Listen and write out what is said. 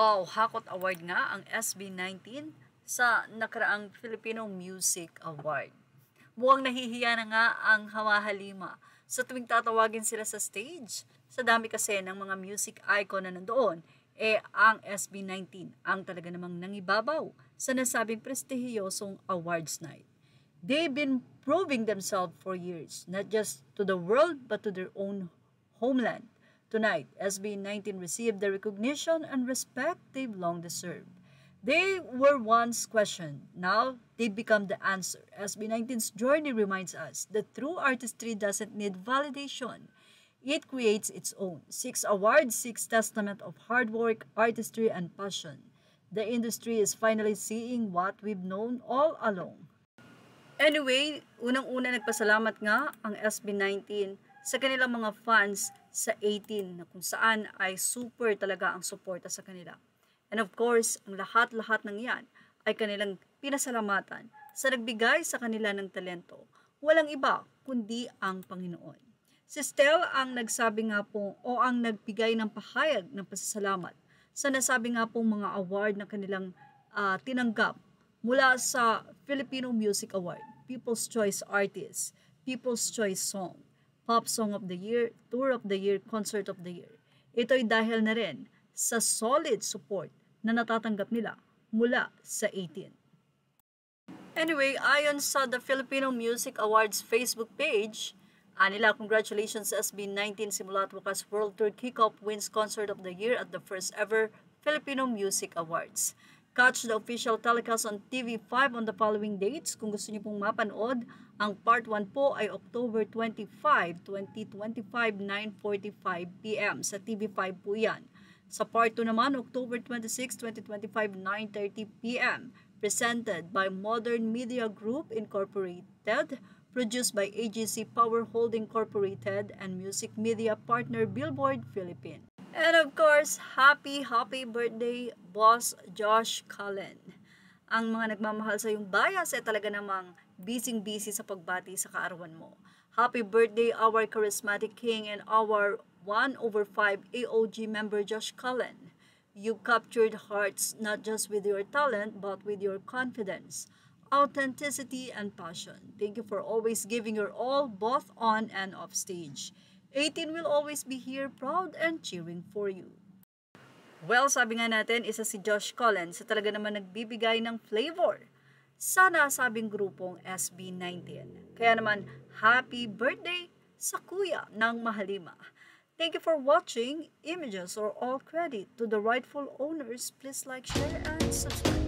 Wow, Hakot Award nga ang SB19 sa nakaraang Filipino Music Award. Mukhang nahihiya na nga ang Hawa-Halima sa tuwing tatawagin sila sa stage. Sa dami kasi ng mga music icon na nandoon, ang SB19 ang talaga namang nangibabaw sa nasabing prestihiyosong awards night. They've been proving themselves for years, not just to the world but to their own homeland. Tonight, SB19 received the recognition and respect they've long deserved. They were once questioned, now they've become the answer. SB19's journey reminds us that true artistry doesn't need validation. It creates its own. 6 awards, 6 testament of hard work, artistry, and passion. The industry is finally seeing what we've known all along. Anyway, unang-una nagpasalamat nga ang SB19 sa kanilang mga fans sa 18 na kung saan ay super talaga ang suporta sa kanila. And of course, ang lahat-lahat ng yan ay kanilang pinasalamatan sa nagbigay sa kanila ng talento. Walang iba kundi ang Panginoon. Si Stel ang nagsabi nga po o ang nagbigay ng pahayag ng pasasalamat sa nasabi nga pong mga award na kanilang tinanggap mula sa Filipino Music Award, People's Choice Artist, People's Choice Song, Pop Song of the Year, Tour of the Year, Concert of the Year. Ito'y dahil na rin sa solid support na natatanggap nila mula sa 18. Anyway, ayon sa the Filipino Music Awards Facebook page, nila congratulations sa SB19 simula at wakas World Tour Kickoff wins Concert of the Year at the first ever Filipino Music Awards. Catch the official telecast on TV5 on the following dates. Kung gusto niyo pong mapanood, ang part 1 po ay October 25, 2025, 9:45 p.m. Sa TV5 po yan. Sa part 2 naman, October 26, 2025, 9:30 p.m. Presented by Modern Media Group Incorporated, produced by AGC Power Holding Incorporated and music media partner Billboard Philippines. And of course, happy birthday, Boss Josh Cullen. Ang mga nagmamahal sa iyong bias ay talaga namang busy sa pagbati sa kaarawan mo. Happy birthday, our charismatic king and our 1/5 AOG member Josh Cullen. You captured hearts not just with your talent but with your confidence, authenticity, and passion. Thank you for always giving your all both on and off stage. 18 will always be here proud and cheering for you. Well, sabi nga natin, isa si Josh Cullen sa talaga naman nagbibigay ng flavor sa nasabing grupong SB19. Kaya naman, happy birthday sa kuya ng Mahalima. Thank you for watching. Images or all credit to the rightful owners. Please like, share, and subscribe.